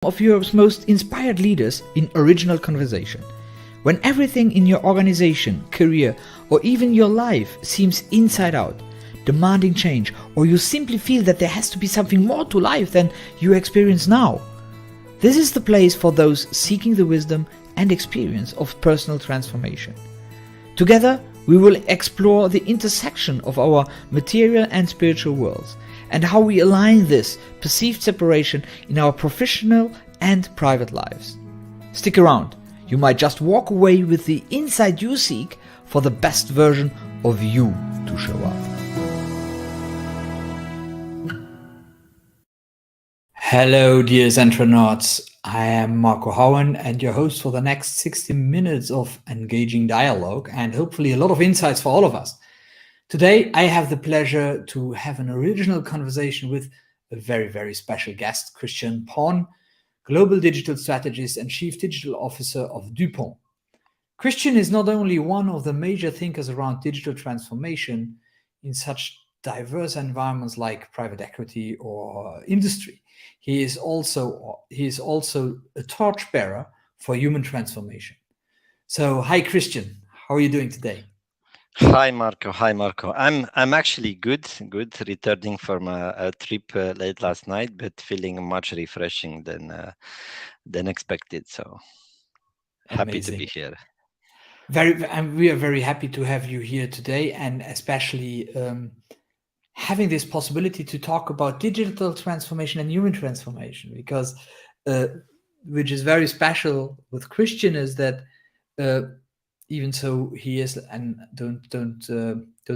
of Europe's most inspired leaders in original conversation. When everything in your organization, career, or even your life seems inside out, demanding change, or you simply feel that there has to be something more to life than you experience now, this is the place for those seeking the wisdom and experience of personal transformation. Together, we will explore the intersection of our material and spiritual worlds, and how we align this perceived separation in our professional and private lives. Stick around, you might just walk away with the insight you seek for the best version of you to show up. Hello dear Zentranauts, I am Marco Houwen and your host for the next 60 minutes of engaging dialogue and hopefully a lot of insights for all of us. Today, I have the pleasure to have an original conversation with a very, very special guest, Cristian Paun, Global Digital Strategist and Chief Digital Officer of Dupont. Cristian is not only one of the major thinkers around digital transformation in such diverse environments like private equity or industry, he is also a torchbearer for human transformation. So, hi Cristian, how are you doing today? Hi Marco. I'm actually good. Returning from a trip late last night, but feeling much refreshing than expected. So happy Amazing. to be here. We are very happy to have you here today, and especially having this possibility to talk about digital transformation and human transformation, because which is very special with Cristian is that. Even so, he is, and don't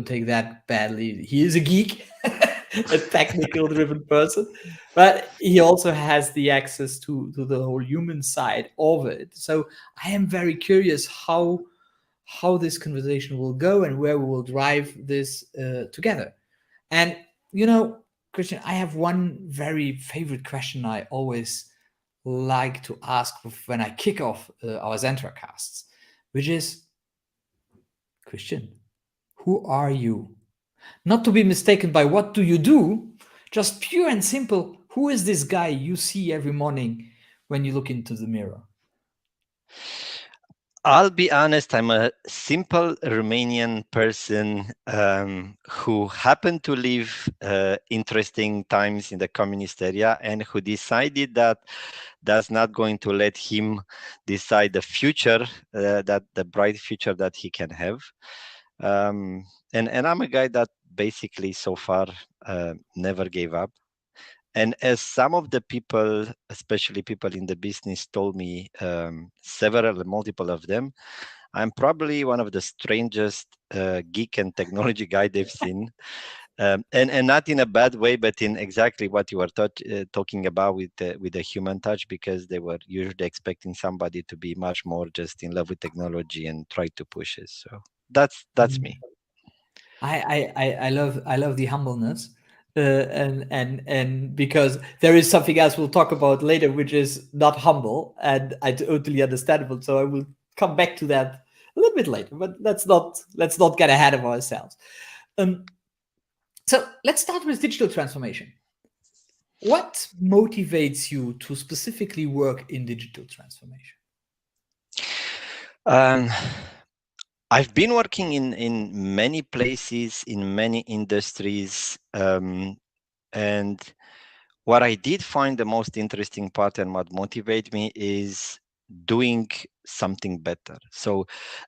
take that badly. He is a geek, a technical-driven person, but he also has the access to the whole human side of it. So I am very curious how this conversation will go and where we will drive this together. And you know, Cristian, I have one very favorite question I always like to ask when I kick off our ZentraCasts, which is, Cristian, who are you? Not to be mistaken by what do you do, just pure and simple, who is this guy you see every morning when you look into the mirror? I'll be honest, I'm a simple Romanian person who happened to live interesting times in the communist area and who decided that that's not going to let him decide the future, that the bright future that he can have. And I'm a guy that basically so far never gave up. And as some of the people, especially people in the business, told me, multiple of them, I'm probably one of the strangest geek and technology guy they've seen. And not in a bad way, but in exactly what you were talking about with the human touch, because they were usually expecting somebody to be much more just in love with technology and try to push it. So that's me. I love the humbleness. And because there is something else we'll talk about later, which is not humble, and I totally understandable. So I will come back to that a little bit later. But let's not get ahead of ourselves. So let's start with digital transformation. What motivates you to specifically work in digital transformation? I've been working in many places, in many industries, and what I did find the most interesting part and what motivates me is doing something better. So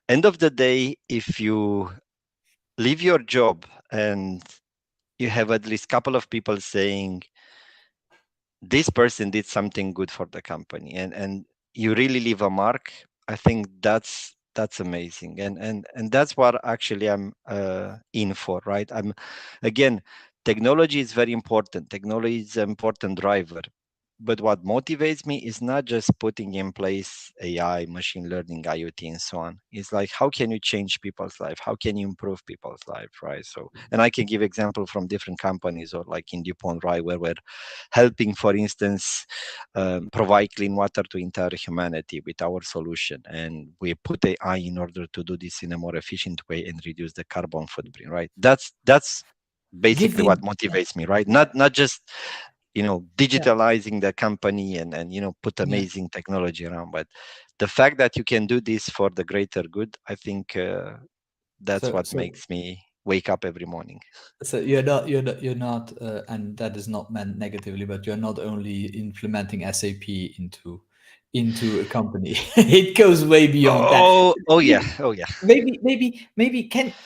end of the day, if you leave your job and you have at least a couple of people saying, this person did something good for the company, and you really leave a mark, I think that's amazing, and that's what actually I'm in for, right? Again, technology is very important. Technology is an important driver, but what motivates me is not just putting in place AI, machine learning, IoT, and so on. It's like, how can you change people's life? How can you improve people's life, right? So, and I can give example from different companies, or like in Dupont, right, where we're helping, for instance, provide clean water to entire humanity with our solution. And we put AI in order to do this in a more efficient way and reduce the carbon footprint, right? That's basically what motivates me, right? Not just digitalizing the company and put amazing technology around. But the fact that you can do this for the greater good, I think that's what makes me wake up every morning. So you're not, and that is not meant negatively, but you're not only implementing SAP into a company. It goes way beyond that. Oh yeah. Maybe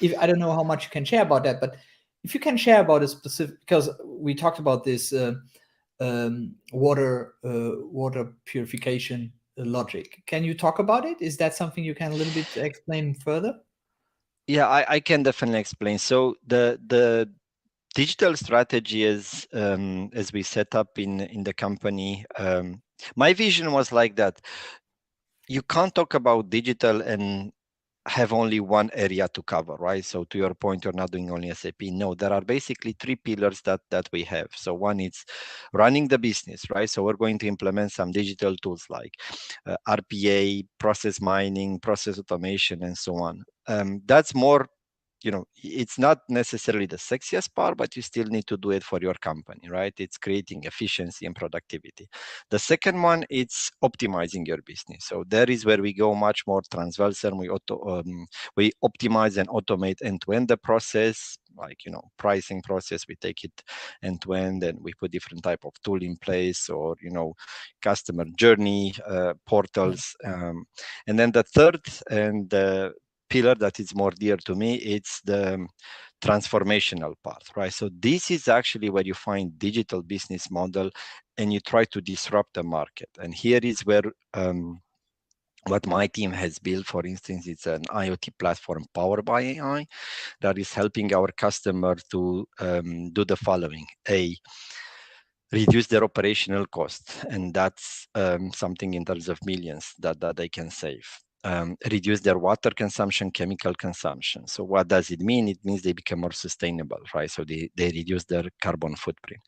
if I don't know how much you can share about that, but if you can share about a specific, because we talked about this water purification logic. Can you talk about it? Is that something you can a little bit explain further? Yeah, I can definitely explain. So the digital strategy is as we set up in the company. My vision was like that. You can't talk about digital and have only one area to cover, right? So to your point, you're not doing only SAP. No, there are basically three pillars that we have. So one is running the business, right? So we're going to implement some digital tools like RPA, process mining, process automation, and so on. That's more, it's not necessarily the sexiest part, but you still need to do it for your company, right? It's creating efficiency and productivity. The second one, it's optimizing your business. So that is where we go much more transversal. We optimize and automate end-to-end the process, like pricing process. We take it end-to-end, and we put different type of tool in place, or customer journey portals. And then the third and the pillar that is more dear to me, it's the transformational part, right? So this is actually where you find digital business model and you try to disrupt the market. And here is where what my team has built, for instance, it's an IoT platform powered by AI that is helping our customer to do the following. Reduce their operational cost, and that's something in terms of millions that they can save. Reduce their water consumption, chemical consumption. So what does it mean? It means they become more sustainable, right? So they reduce their carbon footprint.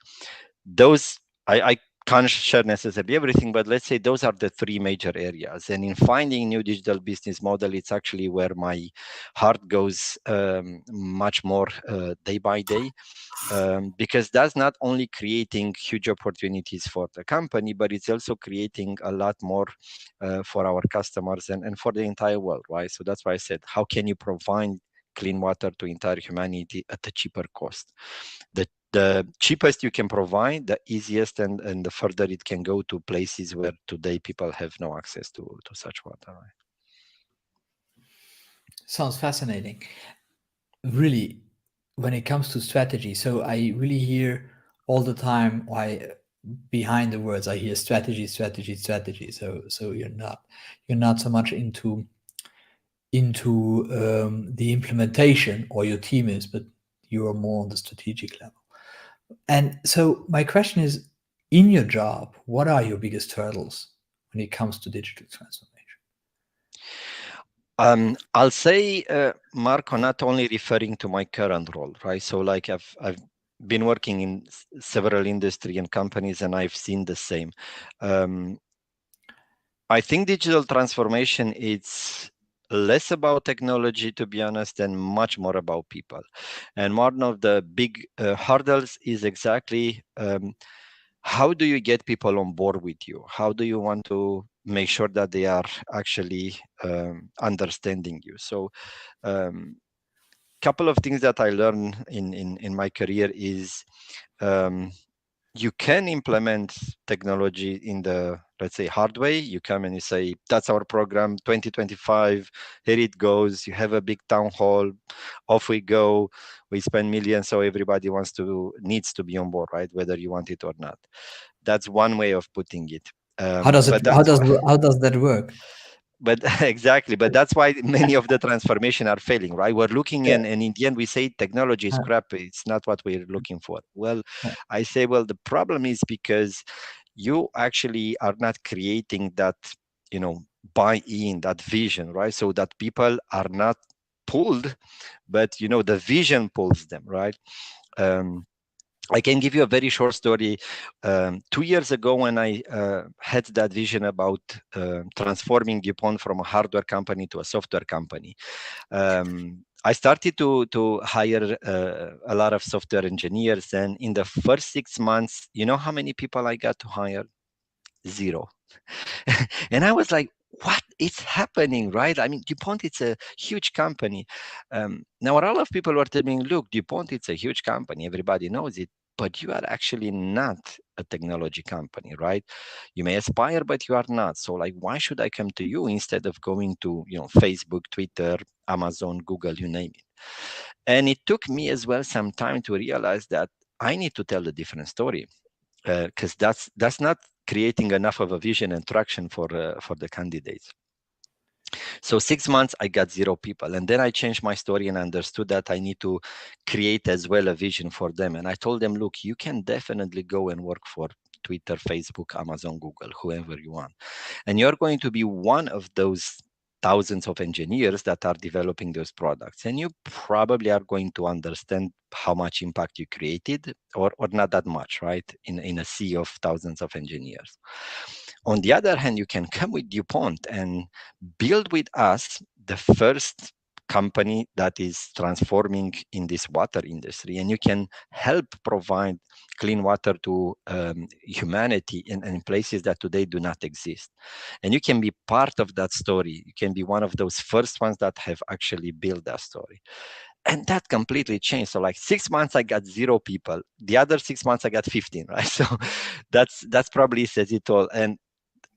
Those, I can't share necessarily everything, but let's say those are the three major areas. And in finding new digital business model, it's actually where my heart goes much more day by day. Because that's not only creating huge opportunities for the company, but it's also creating a lot more for our customers and for the entire world, right? So that's why I said, how can you provide clean water to entire humanity at a cheaper cost? The cheapest you can provide, the easiest and the further it can go to places where today people have no access to such water, right? Sounds fascinating. Really, when it comes to strategy, so I really hear all the time why behind the words I hear strategy. So you're not so much into the implementation, or your team is, but you are more on the strategic level. And so my question is, in your job, what are your biggest hurdles when it comes to digital transformation? I'll say, Marco, not only referring to my current role, right? So like I've been working in several industry and companies, and I've seen the same. I think digital transformation is less about technology, to be honest, and much more about people. And one of the big hurdles is exactly how do you get people on board with you? How do you want to make sure that they are actually understanding you? So couple of things that I learned in my career is you can implement technology in the, let's say, hard way. You come and you say, that's our program 2025, here it goes. You have a big town hall, off we go, we spend millions, so everybody needs to be on board, right? Whether you want it or not. That's one way of putting it. How does that work? But exactly, but that's why many of the transformation are failing, right? We're looking and in the end we say technology is crap, it's not what we're looking for. Well, I say, well, the problem is because you actually are not creating that buy-in, that vision, right? So that people are not pulled, but the vision pulls them, right? I can give you a very short story. 2 years ago, when I had that vision about transforming Dupont from a hardware company to a software company, I started to hire a lot of software engineers, and in the first 6 months, you know how many people I got to hire? Zero. And I was like, what is happening, right? I mean, Dupont, it's a huge company. Now, a lot of people were telling me, look, Dupont, it's a huge company. Everybody knows it, but you are actually not a technology company, right? You may aspire, but you are not. So, like, why should I come to you instead of going to, Facebook, Twitter, Amazon, Google, you name it? And it took me as well some time to realize that I need to tell a different story, because that's not creating enough of a vision and traction for the candidates. So 6 months I got zero people, and then I changed my story and understood that I need to create as well a vision for them. And I told them, look, you can definitely go and work for Twitter, Facebook, Amazon, Google, whoever you want, and you're going to be one of those thousands of engineers that are developing those products, and you probably are going to understand how much impact you created, or not that much, right, in a sea of thousands of engineers. On the other hand, you can come with Dupont and build with us the first company that is transforming in this water industry, and you can help provide clean water to humanity in places that today do not exist. And you can be part of that story. You can be one of those first ones that have actually built that story. And that completely changed. So like 6 months I got zero people, the other 6 months I got 15, right? So that's probably says it all. And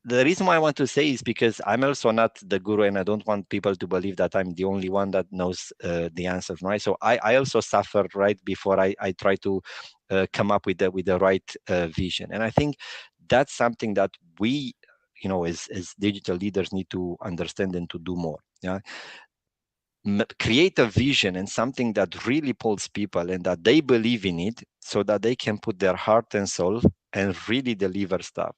the reason why I want to say is because I'm also not the guru, and I don't want people to believe that I'm the only one that knows the answers, right? So I also suffered right before I try to come up with the right vision. And I think that's something that we, as digital leaders need to understand and to do more. Yeah. Create a vision and something that really pulls people and that they believe in it, so that they can put their heart and soul and really deliver stuff.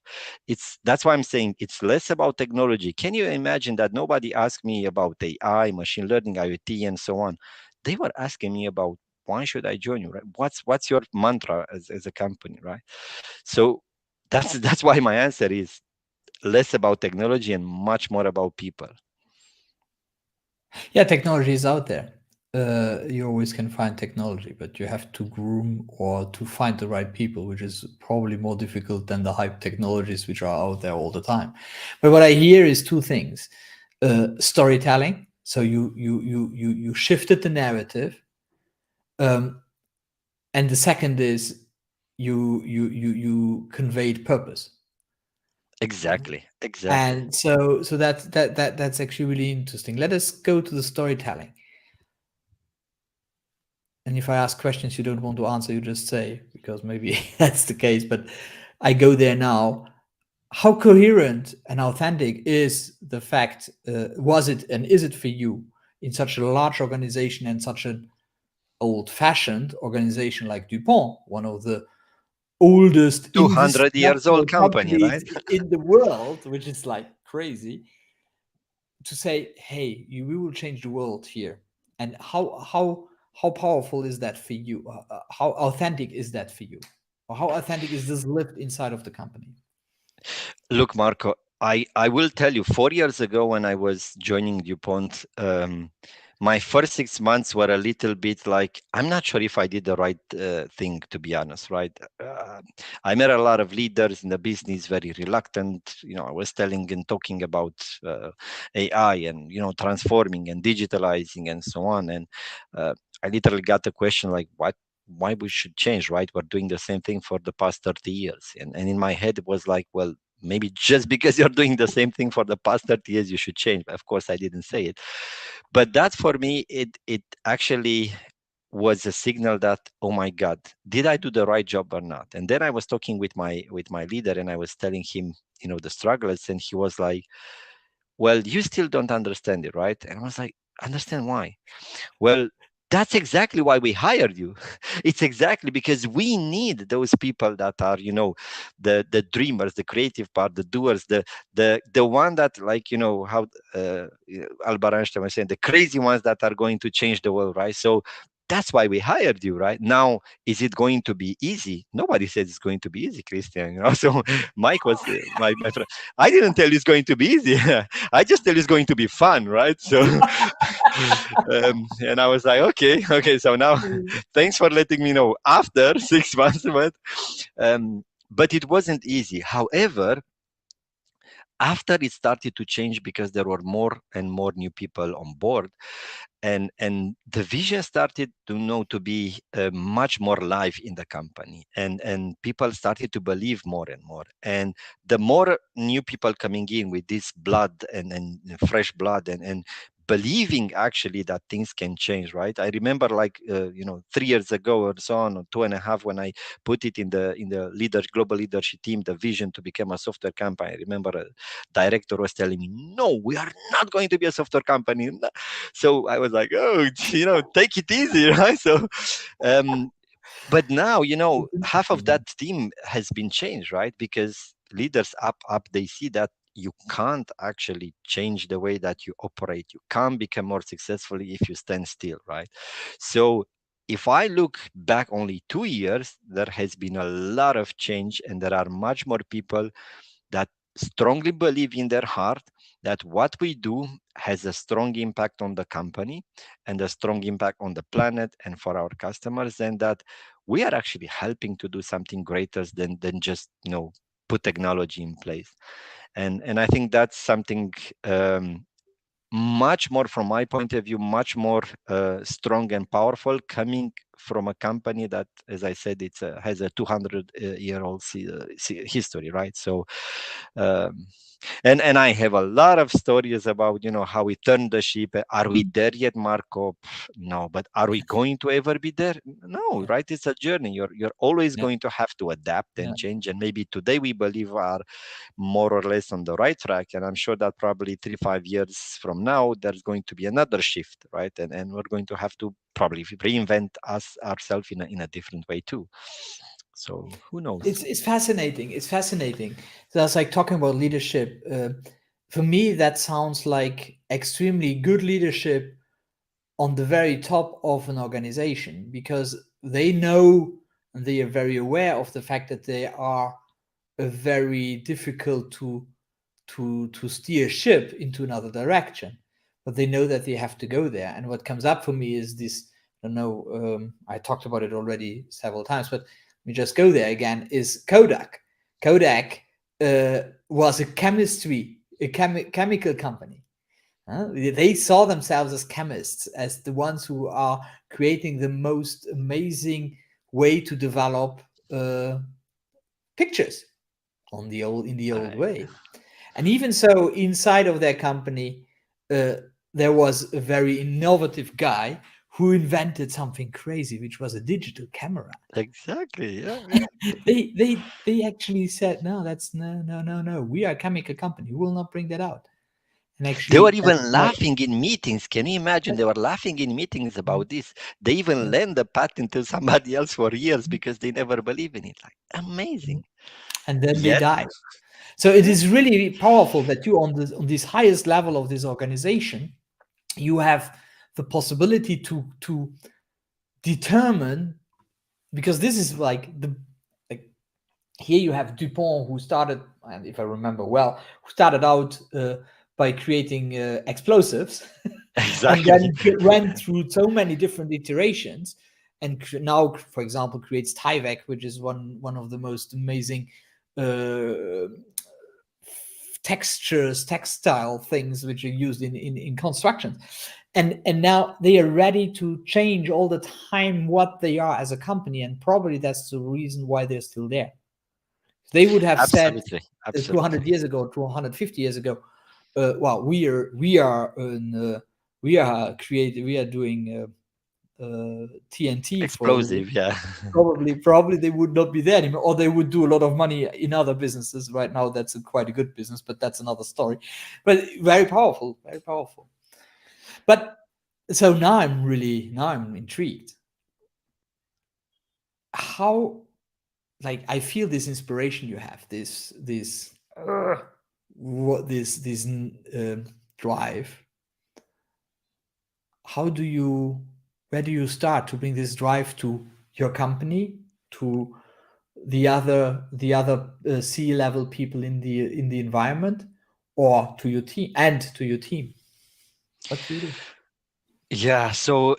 That's why I'm saying it's less about technology. Can you imagine that nobody asked me about AI, machine learning, IoT, and so on? They were asking me about, why should I join you, right? What's your mantra as a company, right? So that's why my answer is less about technology and much more about people. Yeah, technology is out there. You always can find technology, but you have to groom or to find the right people, which is probably more difficult than the hype technologies which are out there all the time. But what I hear is two things: storytelling. So you shifted the narrative, and the second is you conveyed purpose. Exactly. And so that's actually really interesting. Let us go to the storytelling. And if I ask questions you don't want to answer, you just say, because maybe that's the case. But I go there now. How coherent and authentic is the fact? Was it and is it for you in such a large organization and such an old-fashioned organization like Dupont, one of the oldest 200 years industrial old company, companies right? in the world, which is like crazy, to say, hey, we will change the world here. And how powerful is that for you? How authentic is that for you? Or how authentic is this lived inside of the company? Look, Marco, I will tell you, 4 years ago when I was joining DuPont, my first 6 months were a little bit like, I'm not sure if I did the right thing, to be honest, right? I met a lot of leaders in the business, very reluctant. I was telling and talking about AI and, transforming and digitalizing and so on. And I literally got the question like, why we should change, right? We're doing the same thing for the past 30 years. And in my head, it was like, well, maybe just because you're doing the same thing for the past 30 years, you should change. Of course, I didn't say it. But that for me, it actually was a signal that, oh my God, did I do the right job or not? And then I was talking with my leader, and I was telling him, the struggles, and he was like, well, you still don't understand it, right? And I was like, understand why? Well, that's exactly why we hired you. It's exactly because we need those people that are, the dreamers, the creative part, the doers, the one that, like, how Albert Einstein was saying, the crazy ones that are going to change the world, right? So that's why we hired you, right? Now, is it going to be easy? Nobody says it's going to be easy, Christian. So Mike was my friend. I didn't tell you it's going to be easy. I just tell you it's going to be fun, right? So And I was like, okay. So now, thanks for letting me know after 6 months, but it wasn't easy. However, after it started to change because there were more and more new people on board, and the vision started to be much more live in the company, and people started to believe more and more, and the more new people coming in with this blood and fresh blood and believing actually that things can change, right? I remember, like 3 years ago or so on, or 2.5, when I put it in the global leadership team, the vision to become a software company. I remember a director was telling me, no, we are not going to be a software company. So I was like, oh, take it easy, right? So, but now, It's half of interesting. that team has been changed, right? Because leaders up, they see that you can't actually change the way that you operate. You can't become more successful if you stand still, right? So if I look back only 2 years, there has been a lot of change, and there are much more people that strongly believe in their heart that what we do has a strong impact on the company and a strong impact on the planet and for our customers, and that we are actually helping to do something greater than just put technology in place. And I think that's something, much more, from my point of view, much more strong and powerful, coming from a company that, as I said, has a 200-year-old history, right? So, um, and I have a lot of stories about how we turned the ship. Are we there yet, Marco? No, but are we going to ever be there? No, Yeah, right? It's a journey. You're always yeah, going to have to adapt yeah. and change. And maybe today we believe are more or less on the right track, and I'm sure that probably 3-5 years from now there's going to be another shift, right? And we're going to have to probably reinvent ourselves in a different way too. So who knows? It's fascinating. It's fascinating. So that's like talking about leadership. For me, that sounds like extremely good leadership on the very top of an organization, because they know and they are very aware of the fact that they are a very difficult to steer ship into another direction, but they know that they have to go there. And what comes up for me is this, I don't know, I talked about it already several times, but let me just go there again, is Kodak was a chemical company. They saw themselves as chemists, as the ones who are creating the most amazing way to develop pictures in the old I, way. And even so, inside of their company, uh, there was a very innovative guy who invented something crazy, which was a digital camera. exactly, yeah. They actually said, no, that's no. We are a chemical company. We will not bring that out. And They were actually, that's even how. laughing in meetings. Can you imagine? They were laughing in meetings about this. They even Yeah. lent the patent to somebody else for years because they never believe in it. Like, amazing. And then they Yet, died. So it yeah, is really powerful that you on this highest level of this organization, you have the possibility to determine, because this is like the like here you have Dupont, who started, and if I remember well, who started out by creating explosives, and exactly. then went through so many different iterations, and now, for example, creates Tyvek, which is one of the most amazing uh, textile things which are used in construction. And now they are ready to change all the time what they are as a company, and probably that's the reason why they're still there. They would have said Absolutely. 200 Absolutely. years ago, 250 years ago, well, we are doing TNT for the, Explosive, yeah. probably they would not be there anymore, or they would do a lot of money in other businesses. Right now, that's quite a good business, but that's another story. But very powerful, very powerful. But so now I'm intrigued. How, like, I feel this inspiration you have, what this drive. How do you, where do you start to bring this drive to your company, to the other C-level people in the environment, or to your team, and to your team? What do you do? Yeah. So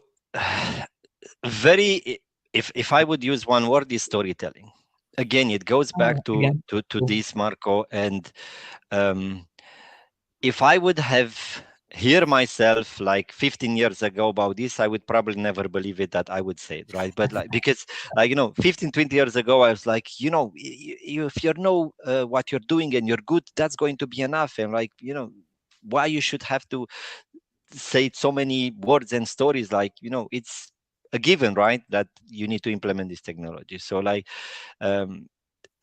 very, if I would use one word, is storytelling. Again, it goes back to Again. this, Marco. And um, if I would have hear myself like 15 years ago about this, I would probably never believe it that I would say it, right? But like, because like, 15, 20 years ago, I was like, if you know what you're doing and you're good, that's going to be enough. And like, why you should have to say so many words and stories, like, it's a given, right, that you need to implement this technology. So like, um,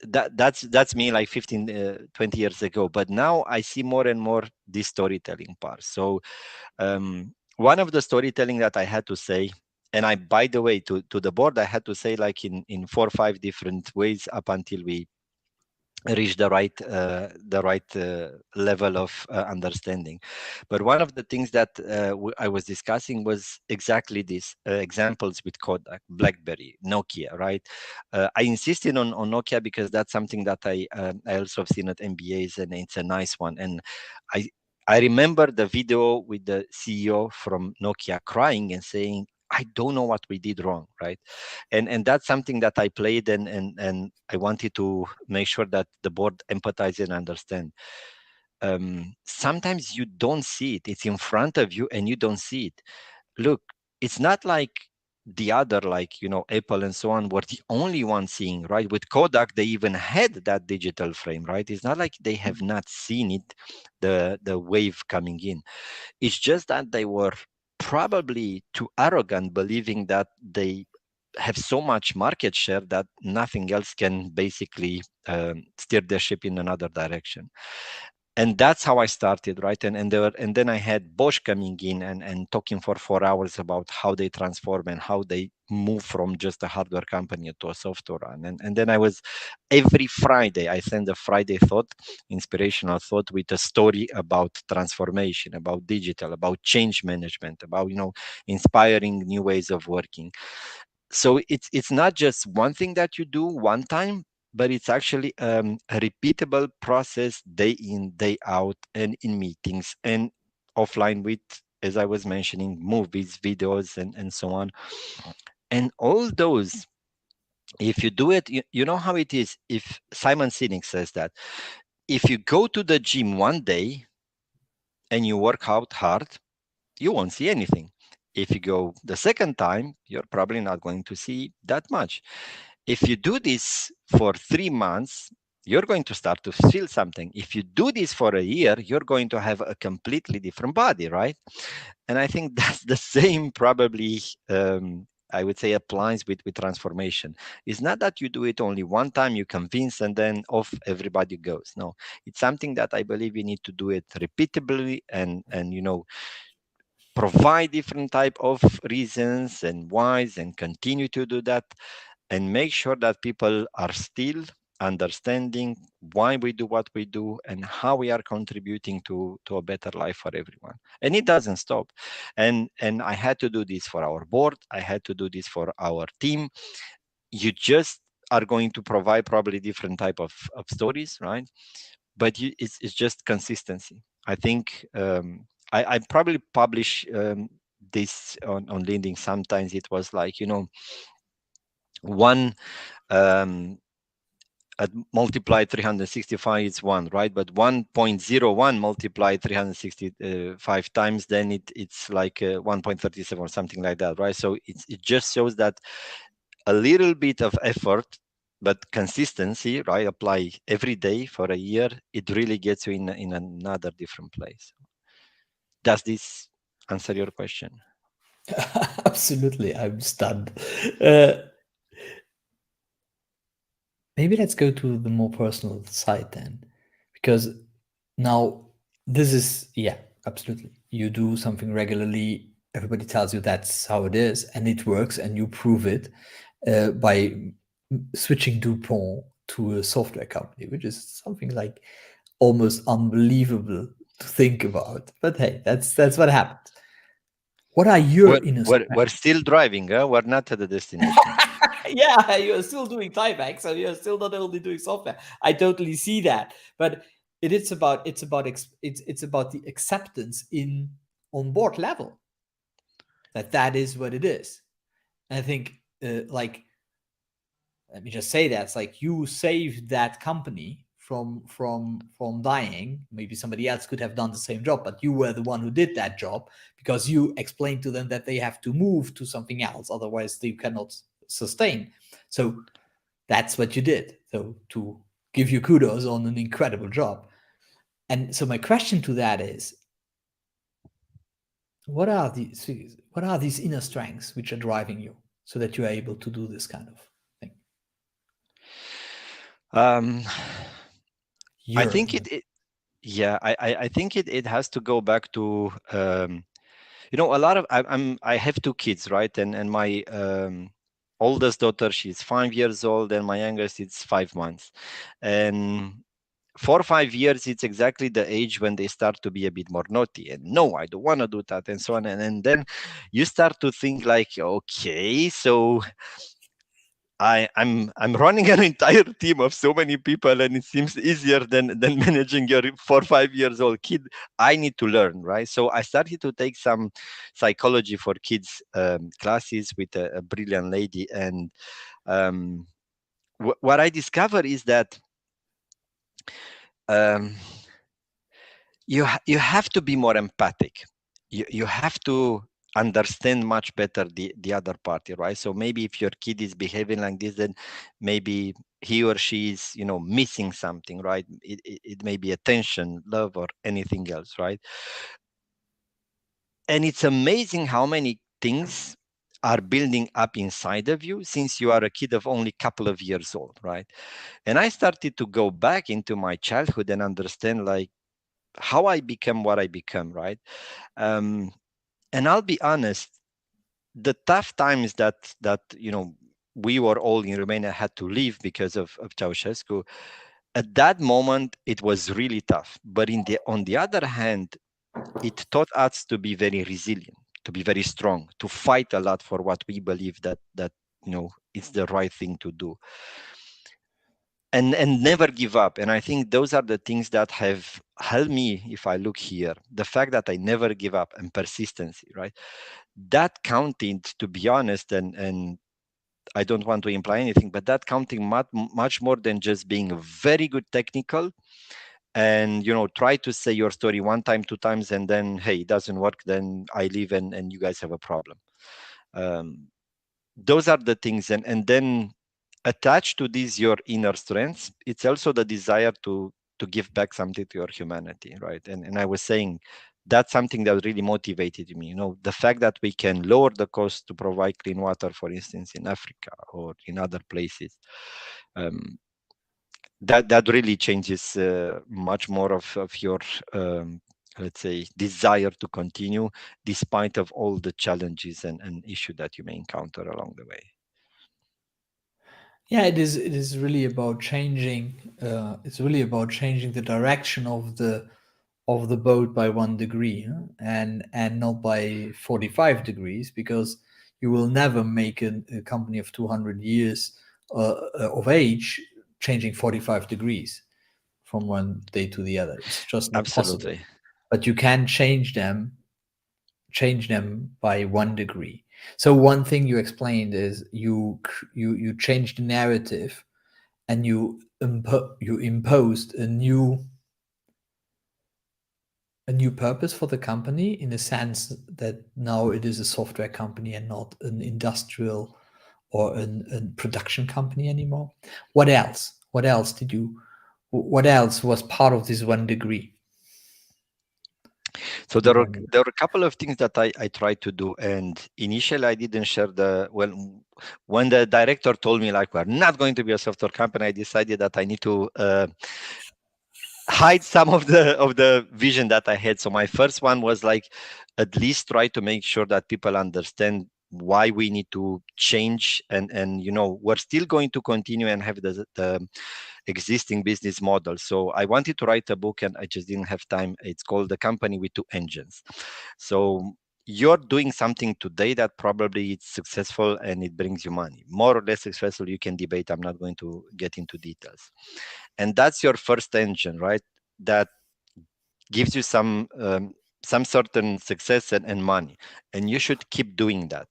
that's me like 15 20 years ago. But now I see more and more this storytelling part. So one of the storytelling that I had to say, and I, by the way, to the board, I had to say like in 4 or 5 different ways up until we reach the right level of understanding. But one of the things that I was discussing was exactly this, examples with Kodak, BlackBerry, Nokia, right? I insisted on Nokia because that's something that I also have seen at MBAs, and it's a nice one. And I I remember the video with the CEO from Nokia crying and saying, I don't know what we did wrong, right? And that's something that I played, and I wanted to make sure that the board empathize and understand. Sometimes you don't see it; it's in front of you, and you don't see it. Look, it's not like the other, like Apple and so on, were the only one seeing, right? With Kodak, they even had that digital frame, right? It's not like they have not seen it, the wave coming in. It's just that they were probably too arrogant, believing that they have so much market share that nothing else can basically steer their ship in another direction. And that's how I started, right? And then I had Bosch coming in and talking for 4 hours about how they transform and how they move from just a hardware company to a software one. And then I was, every Friday I send a Friday thought, inspirational thought, with a story about transformation, about digital, about change management, about inspiring new ways of working. So it's not just one thing that you do one time, but it's actually a repeatable process, day in, day out, and in meetings and offline with, as I was mentioning, movies, videos, and so on. And all those, if you do it, you know how it is. If Simon Sinek says that if you go to the gym one day and you work out hard, you won't see anything. If you go the second time, you're probably not going to see that much. If you do this for 3 months, you're going to start to feel something. If you do this for a year, you're going to have a completely different body, right? And I think that's the same, probably, I would say, applies with transformation. It's not that you do it only one time, you convince, and then off everybody goes. No, it's something that I believe you need to do it repeatably, and provide different type of reasons and whys, and continue to do that, and make sure that people are still understanding why we do what we do and how we are contributing to a better life for everyone. And it doesn't stop. And I had to do this for our board, I had to do this for our team. You just are going to provide probably different type of stories, right? But it's just consistency. I think I probably publish this on LinkedIn. Sometimes it was like, one um, multiplied 365 is one, right? But 1.01 multiplied 365 times, then it's like 1.37 or something like that, right? So it just shows that a little bit of effort, but consistency, right? Apply every day for a year, it really gets you in another different place. Does this answer your question? Absolutely, I'm stunned. Uh, Maybe let's go to the more personal side then, because now this is, yeah, absolutely. You do something regularly, everybody tells you that's how it is, and it works, and you prove it by switching Dupont to a software company, which is something like almost unbelievable to think about. But hey, that's what happened. What are your inner We're still driving, huh? We're not at the destination. yeah, you're still doing tiebacks, so you're still not only doing software. I totally see that, but it's about it's about the acceptance in on board level. that is what it is. And I think, like, let me just say that it's like you saved that company from dying. Maybe somebody else could have done the same job, but you were the one who did that job because you explained to them that they have to move to something else, otherwise they cannot sustain. So that's what you did. So to give you kudos on an incredible job. And so my question to that is, what are these inner strengths which are driving you so that you are able to do this kind of thing? I think I think it has to go back to a lot of I have two kids, right? And my oldest daughter, she's 5 years old, and my youngest is 5 months. And 4 or 5 years, it's exactly the age when they start to be a bit more naughty and no, I don't want to do that and so on. And then you start to think like, okay, so I'm running an entire team of so many people, and it seems easier than managing your 4 or 5 years old kid. I need to learn, right? So I started to take some psychology for kids classes with a brilliant lady, and what I discovered is that you have to be more empathic. You have to understand much better the other party, right? So maybe if your kid is behaving like this, then maybe he or she is missing something, right? It may be attention, love, or anything else, right? And it's amazing how many things are building up inside of you since you are a kid of only a couple of years old, right? And I started to go back into my childhood and understand like how I become what I become, right? And I'll be honest, the tough times that we were all in Romania had to leave because of Ceausescu. At that moment, it was really tough. But on the other hand, it taught us to be very resilient, to be very strong, to fight a lot for what we believe that is the right thing to do. And never give up. And I think those are the things that have helped me. If I look here, the fact that I never give up and persistency, right? That counted, to be honest, and I don't want to imply anything, but that counting much more than just being very good technical and try to say your story one time, two times, and then hey, it doesn't work, then I leave and you guys have a problem. Those are the things, and then attached to these your inner strengths, it's also the desire to give back something to your humanity, right? And I was saying that's something that really motivated me. The fact that we can lower the cost to provide clean water, for instance, in Africa or in other places, that really changes much more of your let's say desire to continue despite of all the challenges and issues that you may encounter along the way. Yeah, it is really about changing. It's really about changing the direction of the boat by 1 degree, huh? and not by 45 degrees, because you will never make a company of 200 years of age changing 45 degrees from one day to the other. It's just not possible. Absolutely. But you can change them by 1 degree. So one thing you explained is you change the narrative, and you imposed a new purpose for the company, in the sense that now it is a software company and not an industrial or a production company anymore. What else? What else was part of this 1 degree? So there are a couple of things that I tried to do, and initially I didn't share when the director told me like we're not going to be a software company, I decided that I need to hide some of the vision that I had. So my first one was like at least try to make sure that people understand why we need to change, and we're still going to continue and have the existing business model. So I wanted to write a book and I just didn't have time. It's called The Company with Two Engines. So you're doing something today that probably it's successful and it brings you money. More or less successful, you can debate. I'm not going to get into details. And that's your first engine, right? That gives you some some certain success and money, and you should keep doing that.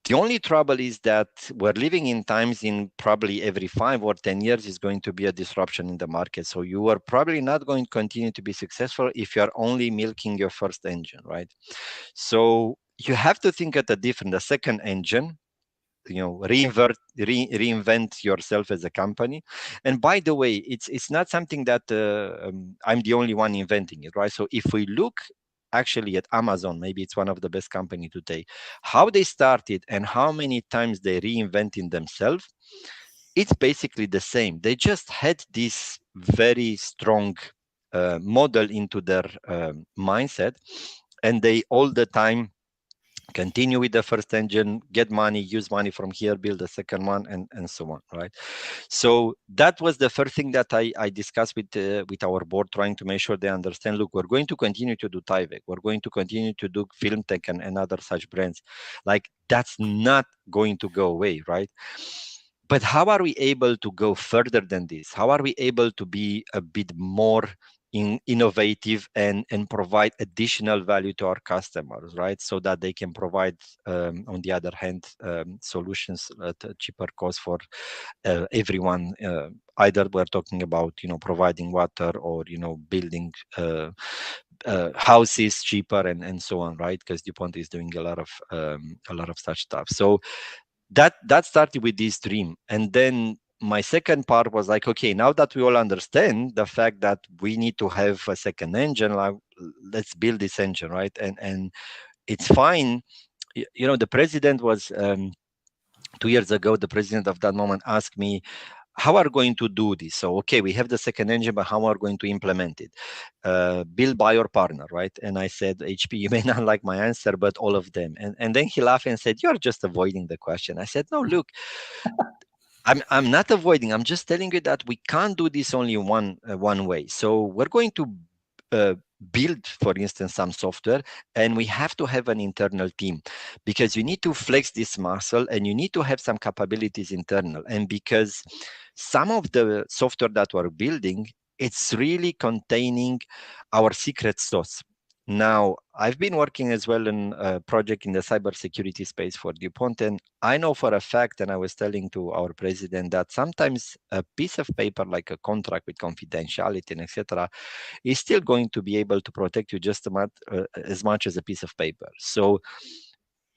The only trouble is that we're living in times in probably every 5 or 10 years is going to be a disruption in the market. So you are probably not going to continue to be successful if you're only milking your first engine, right? So you have to think at a second engine, reinvent yourself as a company. And by the way, it's not something that I'm the only one inventing it, right? So if we look actually at Amazon, maybe it's one of the best company today, how they started and how many times they reinvented themselves, it's basically the same. They just had this very strong model into their mindset, and they all the time continue with the first engine, get money, use money from here, build a second one, and so on, right? So that was the first thing that I discussed with our board, trying to make sure they understand, look, we're going to continue to do Tyvek, we're going to continue to do FilmTech and other such brands. Like, that's not going to go away, right? But how are we able to go further than this? How are we able to be a bit more innovative and provide additional value to our customers, right? So that they can provide, on the other hand, solutions at a cheaper cost for everyone. Either we're talking about, providing water, or, building houses cheaper, and so on, right? Because Dupont is doing a lot of such stuff. So that started with this dream. And then my second part was like, okay, now that we all understand the fact that we need to have a second engine, like, let's build this engine, right? And it's fine. The president was 2 years ago, the president of that moment asked me, how are we going to do this? So, okay, we have the second engine, but how are we going to implement it? Build by your partner, right? And I said, HP, you may not like my answer, but all of them. And then he laughed and said, you're just avoiding the question. I said, no, look, I'm not avoiding. I'm just telling you that we can't do this only one way. So we're going to build, for instance, some software, and we have to have an internal team, because you need to flex this muscle and you need to have some capabilities internal. And because some of the software that we're building, it's really containing our secret sauce. Now, I've been working as well in a project in the cybersecurity space for Dupont, and I know for a fact, and I was telling to our president, that sometimes a piece of paper like a contract with confidentiality and etc. is still going to be able to protect you just as much as a piece of paper. So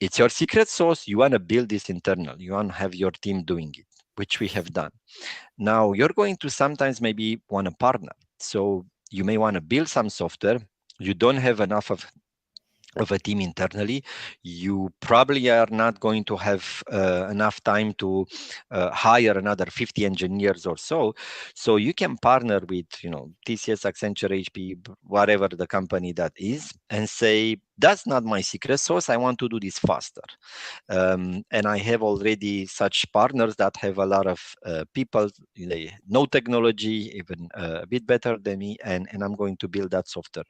it's your secret sauce. You want to build this internal. You want to have your team doing it, which we have done. Now, you're going to sometimes maybe want to partner. So you may want to build some software. You don't have enough of a team internally. You probably are not going to have enough time to hire another 50 engineers or so. So you can partner with, TCS, Accenture, HP, whatever the company that is, and say, that's not my secret sauce. I want to do this faster. And I have already such partners that have a lot of people, they know technology even a bit better than me, and I'm going to build that software.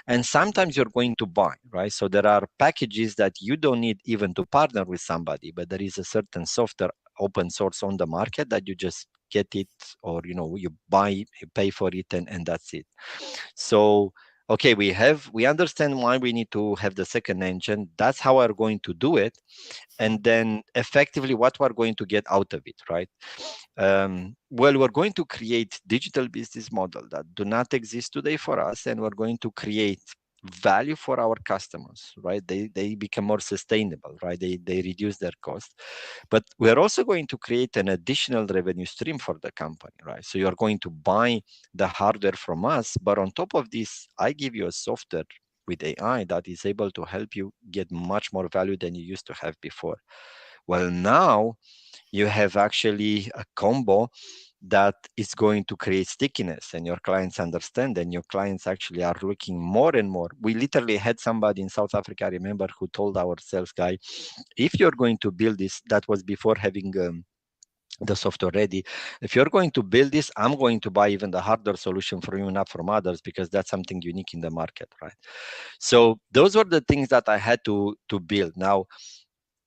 And sometimes you're going to buy, right? So there are packages that you don't need even to partner with somebody, but there is a certain software open source on the market that you just get it, or you buy, you pay for it, and that's it. So okay, we understand why we need to have the second engine. That's how we're going to do it. And then effectively what we're going to get out of it, right? Well, we're going to create digital business model that do not exist today for us, and we're going to create value for our customers, right? They become more sustainable, right? They reduce their cost. But we're also going to create an additional revenue stream for the company, right? So you're going to buy the hardware from us, but on top of this, I give you a software with AI that is able to help you get much more value than you used to have before. Well, now you have actually a combo that is going to create stickiness, and your clients understand, and your clients actually are looking more and more. We literally had somebody in South Africa, I remember, who told our sales guy, if you're going to build this, that was before having the software ready, if you're going to build this, I'm going to buy even the hardware solution from you, not from others, because that's something unique in the market, right? So those were the things that I had to build. Now,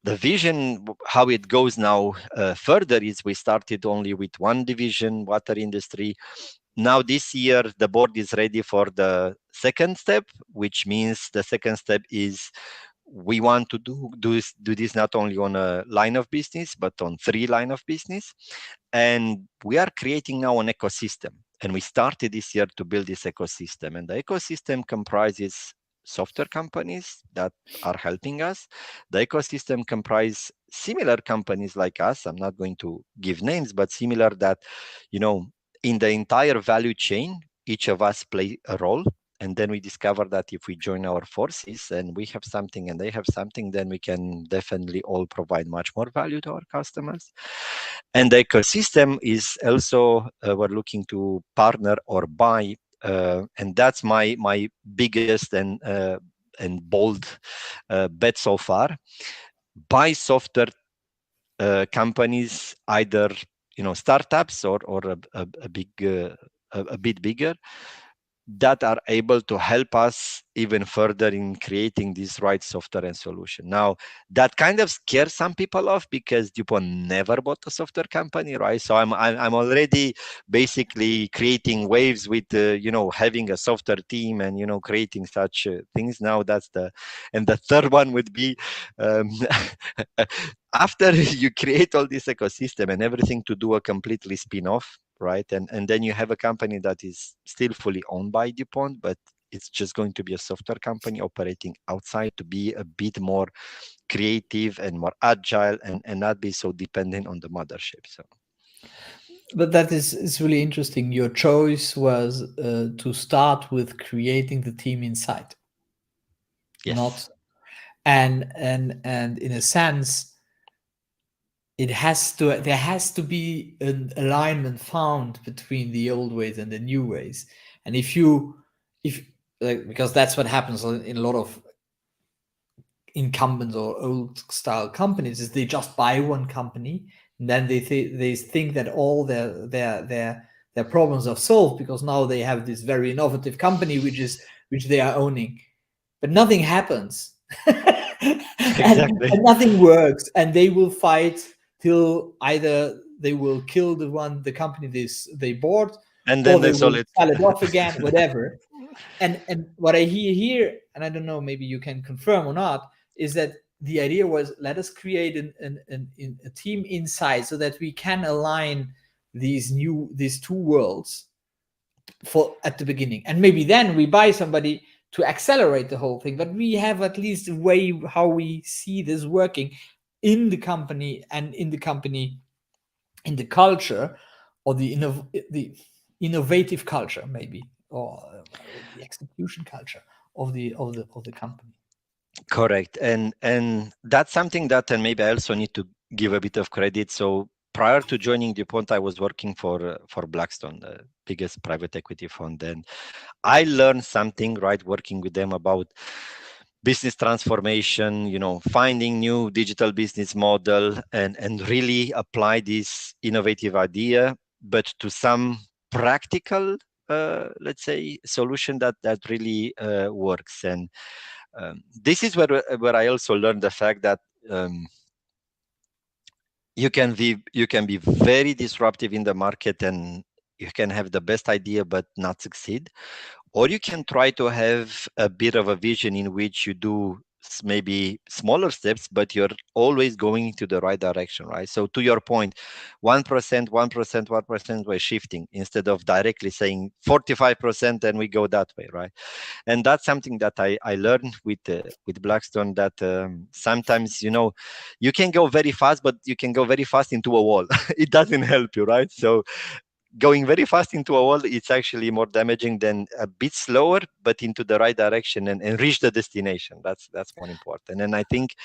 the vision, how it goes now further, is we started only with one division, water industry. Now this year, the board is ready for the second step, which means the second step is we want to do this not only on a line of business, but on 3 line of business. And we are creating now an ecosystem. And we started this year to build this ecosystem. And the ecosystem comprises software companies that are helping us. The ecosystem comprises similar companies like us. I'm not going to give names, but similar that, in the entire value chain, each of us play a role. And then we discover that if we join our forces and we have something and they have something, then we can definitely all provide much more value to our customers. And the ecosystem is also, we're looking to partner or buy, and that's my biggest and bold bet so far. Buy software companies, either startups or a bit bigger, that are able to help us even further in creating this right software and solution. Now, that kind of scares some people off because Dupont never bought a software company, right? So I'm already basically creating waves with having a software team and creating such things. Now and the third one would be after you create all this ecosystem and everything, to do a completely spin-off, right? And then you have a company that is still fully owned by Dupont, but it's just going to be a software company operating outside to be a bit more creative and more agile and not be so dependent on the mothership. So, But that is really interesting. Your choice was to start with creating the team inside, not yes, and in a sense, there has to be an alignment found between the old ways and the new ways. And if like, because that's what happens in a lot of incumbents or old style companies, is they just buy one company and then they think that all their problems are solved because now they have this very innovative company which they are owning, but nothing happens. And exactly. nothing works, and they will fight till either they will kill the company they bought, And or then they they sold will it. sell it off again, whatever. And what I hear here, and I don't know, maybe you can confirm or not, is that the idea was, let us create a team inside so that we can align these two worlds for at the beginning, and maybe then we buy somebody to accelerate the whole thing, but we have at least a way how we see this working in the company, and in the culture, or the innovative culture, maybe, or the execution culture of the company. Correct. And that's something that, and maybe I also need to give a bit of credit. So prior to joining DuPont, I was working for Blackstone, the biggest private equity fund. And I learned something, right, working with them, about business transformation, finding new digital business model, and really apply this innovative idea, but to some practical, let's say, solution that really works. And this is where I also learned the fact that you can be very disruptive in the market, and you can have the best idea but not succeed. Or you can try to have a bit of a vision in which you do maybe smaller steps, but you're always going to the right direction, right? So to your point, 1%, 1%, 1% by shifting, instead of directly saying 45% and we go that way, right? And that's something that I learned with Blackstone, that sometimes you can go very fast, but you can go very fast into a wall. It doesn't help you, right? So going very fast into a wall, it's actually more damaging than a bit slower, but into the right direction, and reach the destination. That's more important. And I think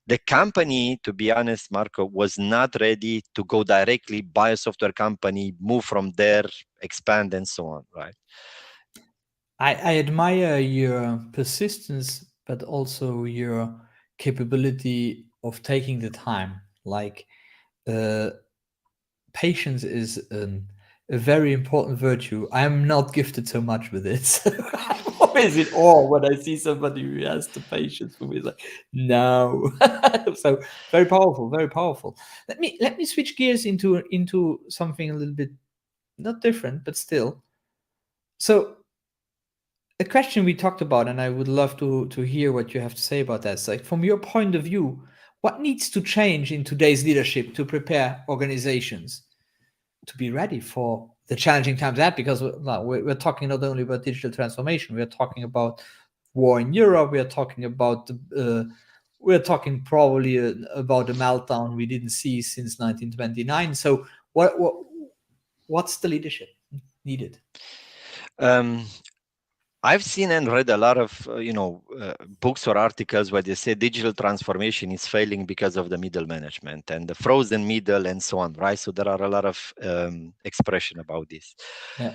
the company, to be honest, Marco, was not ready to go directly buy a software company, move from there, expand, and so on, right? I admire your persistence, but also your capability of taking the time. Like, uh, patience is a very important virtue. I'm not gifted so much with it. So I'm always in awe when I see somebody who has the patience for me. It's like, no. So very powerful, very powerful. Let me switch gears into something a little bit not different, but still. So a question we talked about, and I would love to hear what you have to say about that. It's like, from your point of view, what needs to change in today's leadership to prepare organizations to be ready for the challenging times ahead? Because we're talking not only about digital transformation, we're talking about war in Europe, we are talking about we're talking probably about a meltdown we didn't see since 1929. So what's the leadership needed? Um, I've seen and read a lot of books or articles where they say digital transformation is failing because of the middle management and the frozen middle and so on, right? So there are a lot of expression about this. Yeah.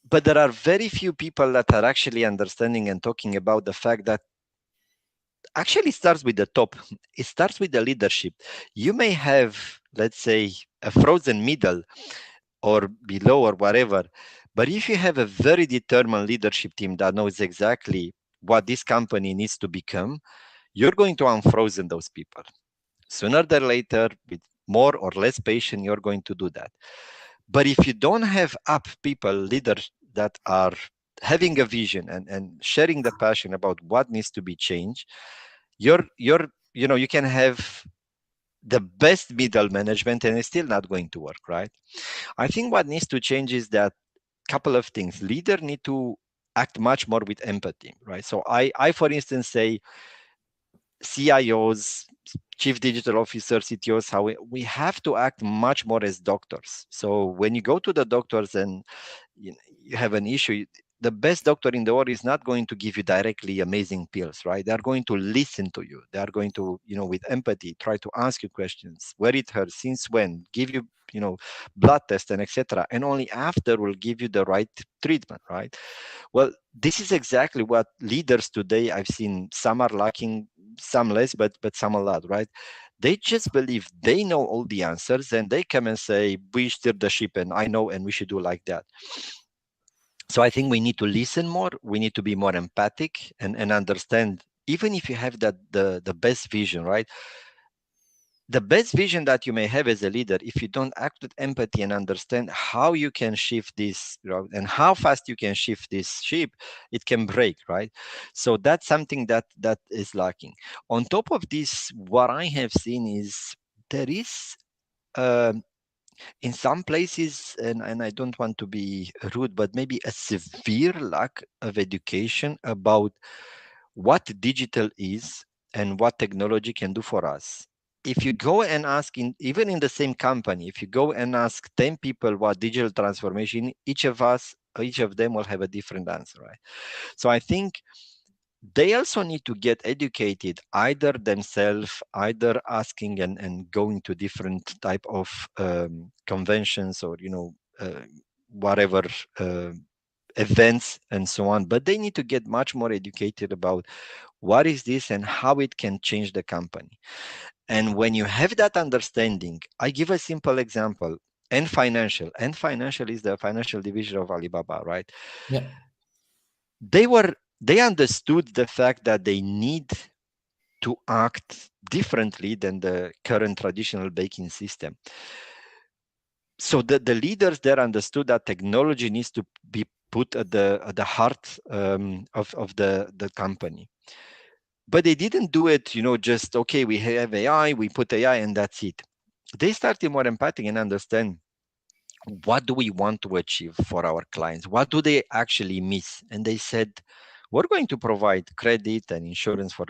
But there are very few people that are actually understanding and talking about the fact that actually starts with the top. It starts with the leadership. You may have, let's say, a frozen middle or below or whatever, but if you have a very determined leadership team that knows exactly what this company needs to become, you're going to unfrozen those people. Sooner or later, with more or less patience, you're going to do that. But if you don't have up people, leaders that are having a vision and sharing the passion about what needs to be changed, you can have the best middle management and it's still not going to work, right? I think what needs to change is that couple of things. Leader need to act much more with empathy, right? So I for instance say CIOs, chief digital officers, CTOs, how we have to act much more as doctors. So when you go to the doctors and you have an issue, the best doctor in the world is not going to give you directly amazing pills, right? They're going to listen to you. They are going to, with empathy, try to ask you questions. Where it hurts, since when, give you, blood test and etc. And only after will give you the right treatment, right? Well, this is exactly what leaders today I've seen. Some are lacking, some less, but some a lot, right? They just believe they know all the answers and they come and say, we steer the ship and I know and we should do like that. So I think we need to listen more. We need to be more empathic and understand, even if you have the best vision, right? The best vision that you may have as a leader, if you don't act with empathy and understand how you can shift this, and how fast you can shift this ship, it can break, right? So that's something that is lacking. On top of this, what I have seen is there is in some places, and I don't want to be rude, but maybe a severe lack of education about what digital is and what technology can do for us. If you go and ask, even in the same company, if you go and ask 10 people what digital transformation, each of them will have a different answer, right? So I think they also need to get educated, either themselves, either asking and going to different type of conventions or whatever events and so on. But they need to get much more educated about what is this and how it can change the company. And when you have that understanding, I give a simple example. And financial is the financial division of Alibaba, right? Yeah. They understood the fact that they need to act differently than the current traditional banking system. So the leaders there understood that technology needs to be put at the heart of the company. But they didn't do it, just, okay, we have AI, we put AI and that's it. They started more empathic and understand, what do we want to achieve for our clients? What do they actually miss? And they said, we're going to provide credit and insurance for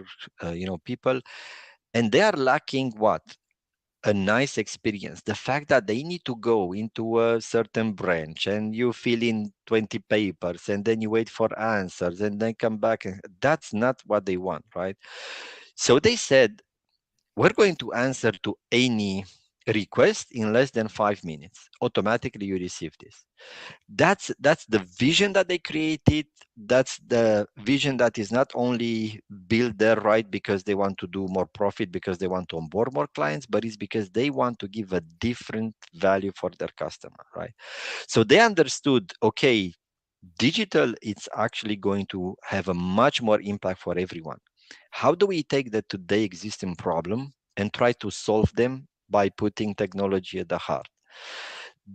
people, and they are lacking what? A nice experience. The fact that they need to go into a certain branch and you fill in 20 papers and then you wait for answers and then come back, that's not what they want, right? So they said, we're going to answer to any request in less than 5 minutes. Automatically you receive this. That's the vision that they created. That's the vision that is not only built there, right, because they want to do more profit, because they want to onboard more clients, but it's because they want to give a different value for their customer, right? So they understood, okay, digital, it's actually going to have a much more impact for everyone. How do we take the today existing problem and try to solve them by putting technology at the heart?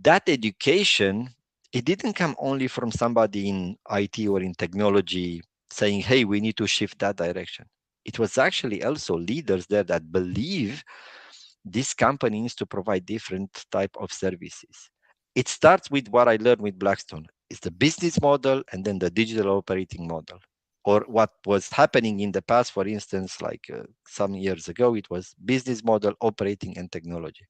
That education it didn't come only from somebody in IT or in technology saying, hey, we need to shift that direction. It was actually also leaders there that believe this company needs to provide different type of services. It starts with what I learned with Blackstone. It's the business model and then the digital operating model. Or what was happening in the past, for instance, like some years ago, it was business model, operating, and technology.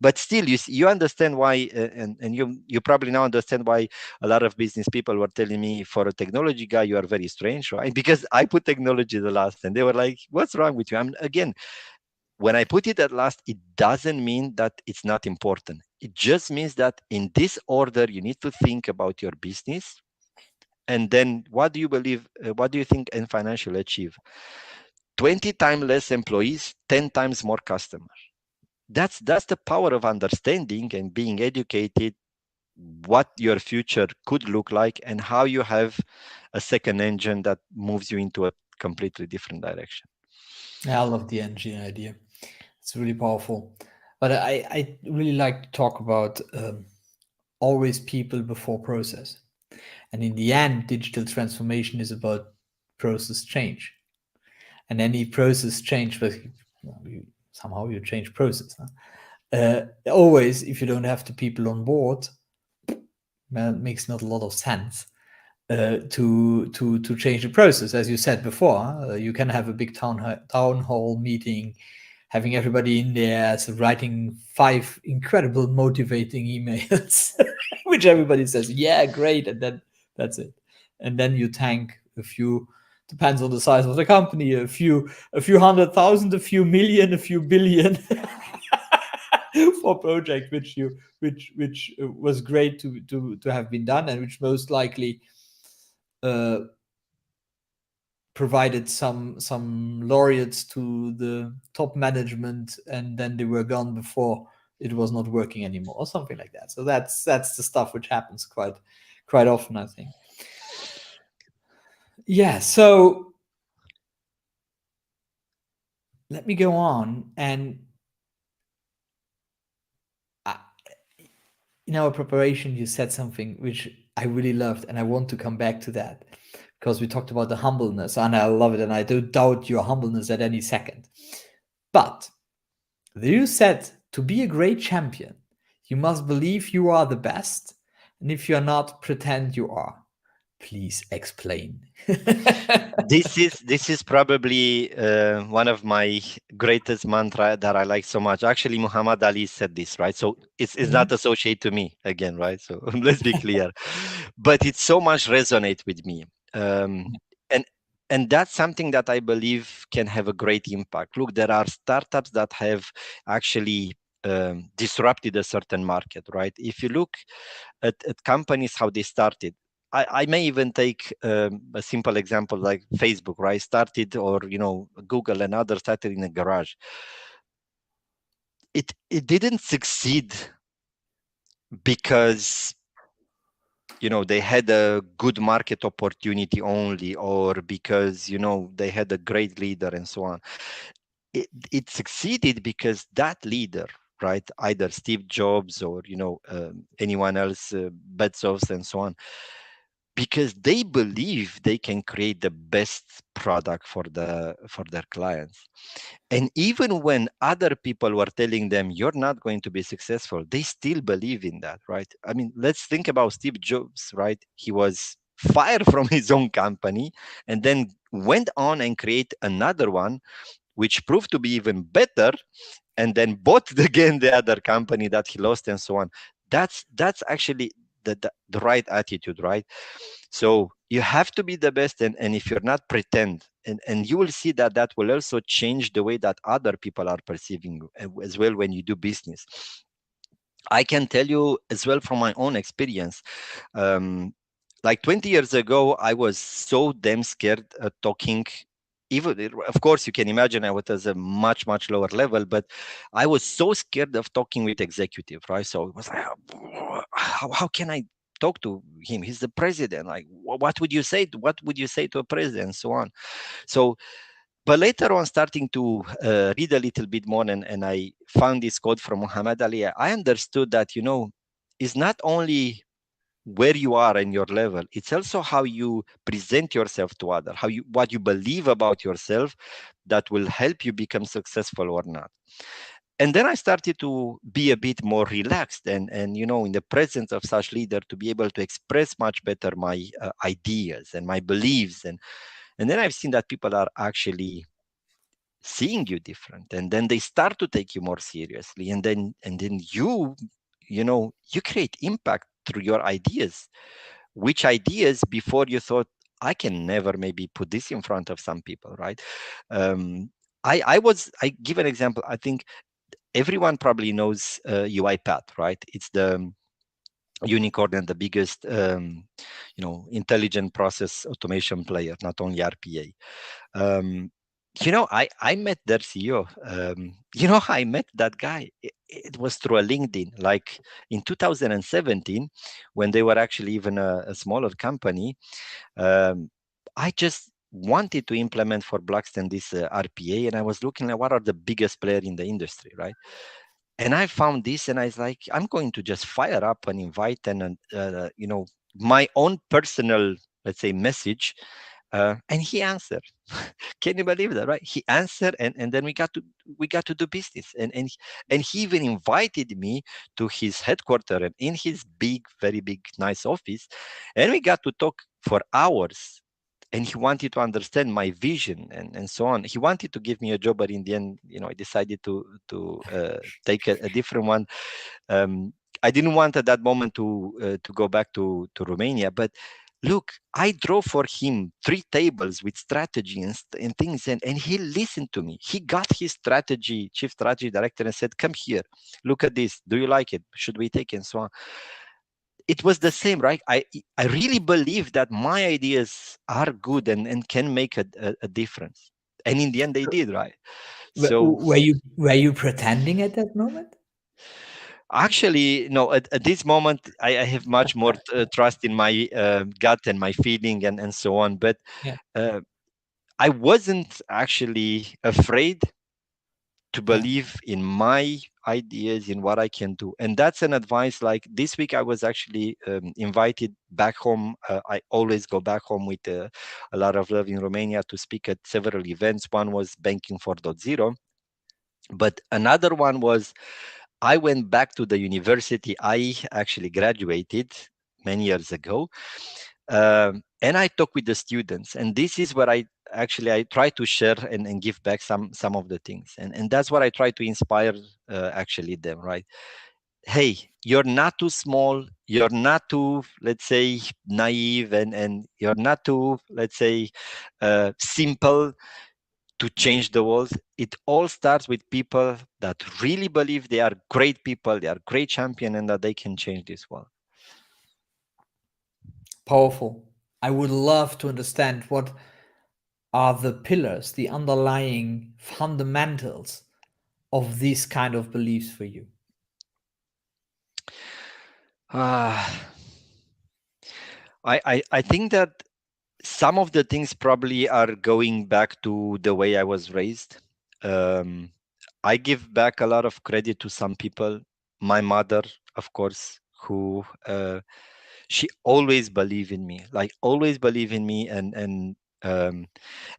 But still, you understand why, and you probably now understand why a lot of business people were telling me, for a technology guy, you are very strange, right? Because I put technology the last, and they were like, "What's wrong with you?" Again, when I put it at last, it doesn't mean that it's not important. It just means that in this order, you need to think about your business, and then what do you believe? What do you think in financial achieve? 20 times less employees, 10 times more customers. That's the power of understanding and being educated what your future could look like and how you have a second engine that moves you into a completely different direction. Yeah, I love the engine idea. It's really powerful. But I really like to talk about always people before process. And in the end, digital transformation is about process change. And any process change, but somehow you change process. Huh? Always, if you don't have the people on board, well, it makes not a lot of sense to change the process. As you said before, you can have a big town hall meeting, having everybody in there, so writing 5 incredible motivating emails, which everybody says, "Yeah, great," and then that's it. And then you tank a few. Depends on the size of the company. A few 100,000, a few million, a few billion for project which was great to have been done, and which most likely uh, provided some laureates to the top management, and then they were gone before it was not working anymore, or something like that. So that's the stuff which happens quite often, I think. Yeah. So let me go on, and in our preparation, you said something which I really loved, and I want to come back to that because we talked about the humbleness, and I love it, and I don't doubt your humbleness at any second. But you said to be a great champion, you must believe you are the best, and if you're not, pretend you are. Please explain. This is probably one of my greatest mantra that I like so much. Actually, Muhammad Ali said this, right? So it's not Mhm. associated to me again, right? So let's be clear. But it so much resonate with me, and that's something that I believe can have a great impact. Look, there are startups that have actually disrupted a certain market, right? If you look at companies how they started, I may even take a simple example like Facebook, right? Started, or Google and others started in a garage. It didn't succeed because they had a good market opportunity only, or because they had a great leader and so on. It succeeded because that leader, right, either Steve Jobs or anyone else, Bezos and so on, because they believe they can create the best product for their clients. And even when other people were telling them you're not going to be successful, they still believe in that, right? I mean, let's think about Steve Jobs, right? He was fired from his own company and then went on and create another one which proved to be even better, and then bought again the other company that he lost and so on. That's actually the right attitude, right? So you have to be the best, and if you're not, pretend, and you will see that that will also change the way that other people are perceiving you as well when you do business. I can tell you as well from my own experience, like 20 years ago, I was so damn scared talking. Even, of course, you can imagine I was at a much lower level, but I was so scared of talking with executive, right? So it was like, how can I talk to him? He's the president. Like, what would you say? What would you say to a president, and so on? So, but later on, starting to read a little bit more, and I found this quote from Muhammad Ali, I understood that it's not only where you are and your level. It's also how you present yourself to others, what you believe about yourself that will help you become successful or not. And then I started to be a bit more relaxed and in the presence of such leader, to be able to express much better my ideas and my beliefs. And then I've seen that people are actually seeing you different, and then they start to take you more seriously, and then you create impact through your ideas, which ideas before you thought, I can never maybe put this in front of some people, right? um, I give an example. I think everyone probably knows UiPath, right? It's the unicorn and the biggest intelligent process automation player, not only RPA. um, I met their CEO. How I met that guy? It was through a LinkedIn, like in 2017, when they were actually even a smaller company. I just wanted to implement for Blackstone this RPA, and I was looking at what are the biggest player in the industry, right? And I found this, and I was like, I'm going to just fire up an invite and my own personal, let's say, message, and he answered. Can you believe that, right? He answered, and then we got to do business, and he even invited me to his headquarters and in his big, very big, nice office, and we got to talk for hours. And he wanted to understand my vision and so on. He wanted to give me a job, but in the end, I decided to take a different one. I didn't want at that moment to go back to Romania, but look, I drove for him 3 tables with strategy and things, and he listened to me. He got his chief strategy director, and said, come here, look at this. Do you like it? Should we take it? And so on. It was the same, right? I really believe that my ideas are good and can make a difference. And in the end, they did, right? So Were you pretending at that moment? actually, no, at this moment, I have much more trust in my gut and my feeling and so on. But Yeah. I wasn't actually afraid to Yeah. believe in my ideas, in what I can do. And that's an advice. Like this week, I was actually invited back home. I always go back home with a lot of love in Romania to speak at several events. One was Banking 4.0, but another one was I went back to the university. I actually graduated many years ago. And I talk with the students, and this is what I try to share and give back some of the things, and that's what I try to inspire actually them, right? Hey, you're not too small, you're not too, let's say, naive, and you're not too, let's say, simple to change the world. It all starts with people that really believe they are great people, they are great champion, and that they can change this world. Powerful. I would love to understand what are the pillars, the underlying fundamentals of these kind of beliefs for you. I think that some of the things probably are going back to the way I was raised. I give back a lot of credit to some people. My mother, of course, who she always believed in me, like always believe in me, and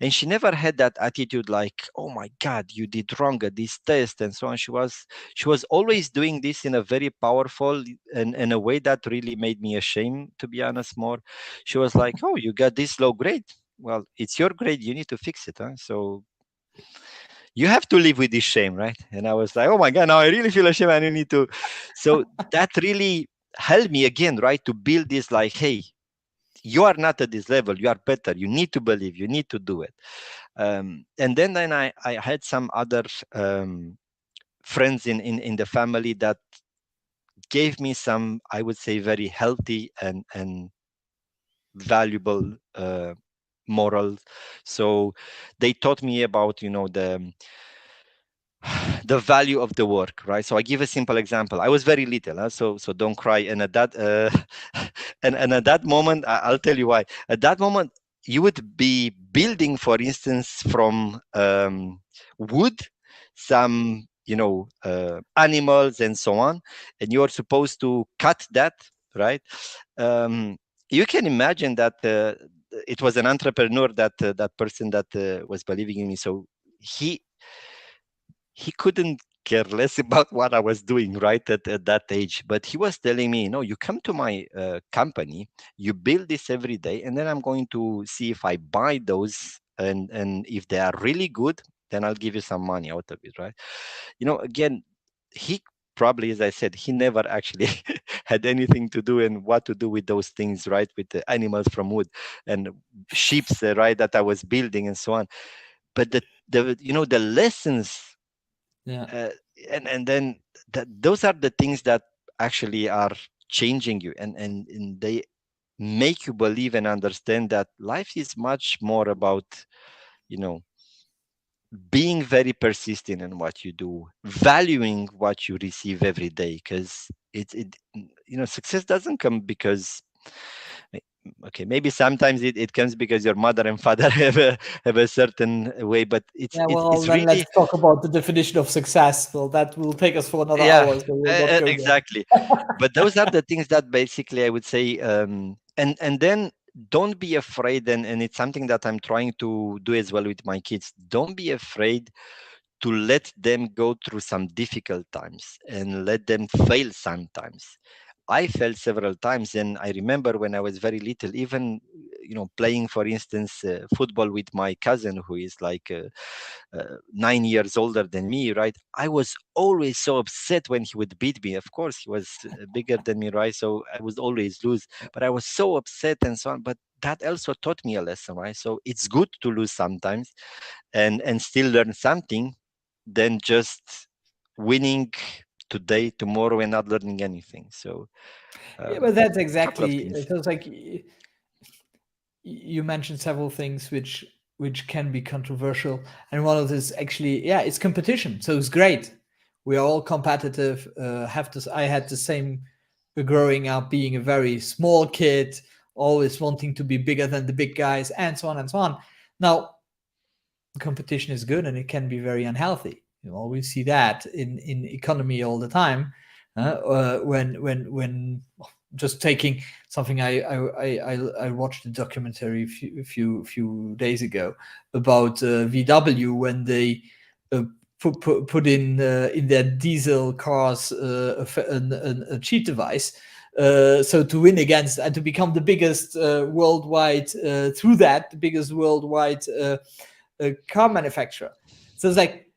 she never had that attitude like, oh my God, you did wrong at this test and so on. She was always doing this in a very powerful and in a way that really made me ashamed, to be honest. More, she was like, oh, you got this low grade, well, it's your grade, you need to fix it, huh? So you have to live with this shame, right? And I was like, oh my God, now I really feel ashamed, I don't need to. So that really helped me again, right, to build this, like, hey, you are not at this level, you are better, you need to believe, you need to do it. And then I had some other friends in the family that gave me some, I would say, very healthy and valuable morals. So they taught me about the value of the work, right? So I give a simple example. I was very little, huh? So don't cry. And at that and at that moment, I'll tell you why. At that moment, you would be building, for instance, from wood, some animals and so on, and you are supposed to cut that right? You can imagine that it was an entrepreneur, that person that was believing in me. So he he couldn't care less about what I was doing, right, at that age. But he was telling me, no, you come to my company, you build this every day, and then I'm going to see if I buy those, and if they are really good, then I'll give you some money out of it, right? Again, he probably, as I said, he never actually had anything to do and what to do with those things, right, with the animals from wood and sheeps, right, that I was building and so on. But the lessons, Yeah. uh, and then those are the things that actually are changing you, and they make you believe and understand that life is much more about, you know being very persistent in what you do, valuing what you receive every day, because success doesn't come because, okay, maybe sometimes it comes because your mother and father have a certain way, but it's Yeah, it's, well, it's then let's really, talk about the definition of success. Well, that will take us for another yeah, hour, so we'll not go there. exactly. But those are the things that basically I would say, and then don't be afraid, and it's something that I'm trying to do as well with my kids. Don't be afraid to let them go through some difficult times and let them fail sometimes. I failed several times, and I remember when I was very little, even playing, for instance, football with my cousin, who is like 9 years older than me, right? I was always so upset when he would beat me. Of course, he was bigger than me, right? So I would always lose, but I was so upset and so on. But that also taught me a lesson, right? So it's good to lose sometimes, and still learn something, than just winning today, tomorrow, and not learning anything. So Yeah, but that's couple of exactly. things. So it's like you mentioned several things which can be controversial, and one of this actually, yeah, it's competition. So it's great. We are all competitive. Have this. I had the same growing up, being a very small kid, always wanting to be bigger than the big guys, and so on and so on. Now, competition is good, and it can be very unhealthy. You always see that in economy all the time. When just taking something, I watched a documentary a few days ago about VW when they put in their diesel cars a cheat device. So to win against and to become the biggest worldwide through that, the biggest worldwide car manufacturer. So it's like,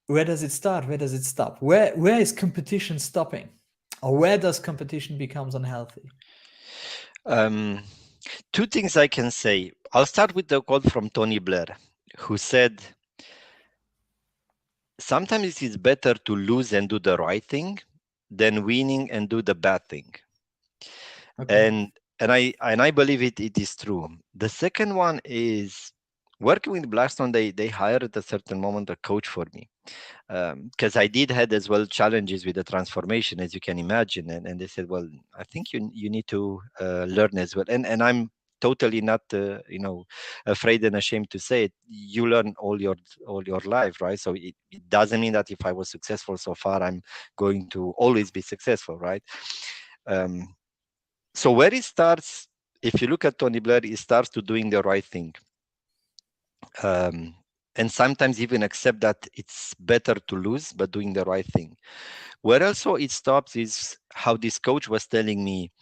where does it start? Where does it stop? Where is competition stopping, or where does competition becomes unhealthy? Um, Two things I can say. I'll start with the quote from Tony Blair, who said, "Sometimes it is better to lose and do the right thing than winning and do the bad thing." Okay. And I believe it is true. The second one is, working with Blackstone. They hired at a certain moment a coach for me, because I did had as well challenges with the transformation, as you can imagine, and they said, well, I think you need to learn as well, and I'm totally not afraid and ashamed to say it. You learn all your life, right? So it doesn't mean that if I was successful so far, I'm going to always be successful, right? um, so where it starts, if you look at Tony Blair, it starts to doing the right thing, um, and sometimes even accept that it's better to lose, but doing the right thing. Where also it stops is how this coach was telling me,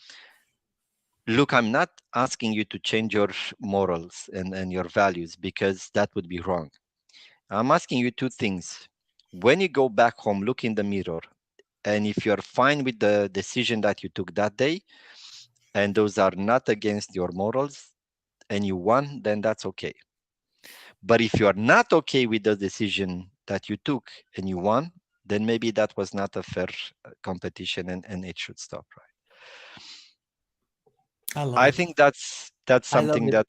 look, I'm not asking you to change your morals and your values, because that would be wrong. I'm asking you two things. When you go back home, look in the mirror, and if you're fine with the decision that you took that day, and those are not against your morals, and you won, then that's okay. But if you are not okay with the decision that you took and you won, then maybe that was not a fair competition, and it should stop, right? I love I it. think that's I love something it. that,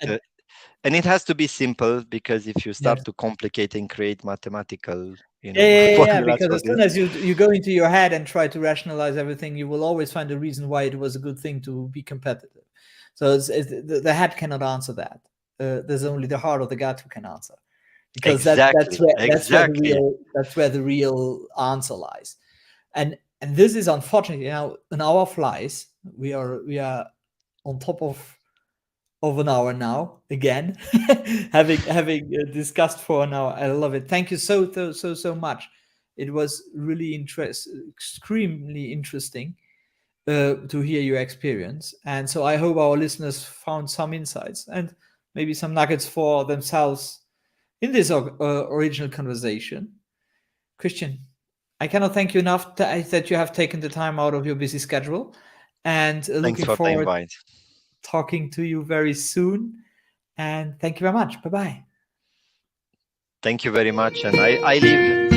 and it has to be simple, because if you Yes. start to complicate and create mathematical, Yeah, formulas because for as soon this. as you go into your head and try to rationalize everything, you will always find a reason why it was a good thing to be competitive. So the head cannot answer that. There's only the heart of the gut who can answer, because that's Exactly, where exactly. that's where the real answer lies. And And this is unfortunately now in our flies. We are on top of an hour now again, having discussed for an hour. I love it. Thank you so much. It was really extremely interesting to hear your experience. And so I hope our listeners found some insights and maybe some nuggets for themselves in this original conversation. Cristian, I cannot thank you enough that you have taken the time out of your busy schedule, and looking forward to talking to you very soon. And thank you very much. Bye-bye. Thank you very much. And I leave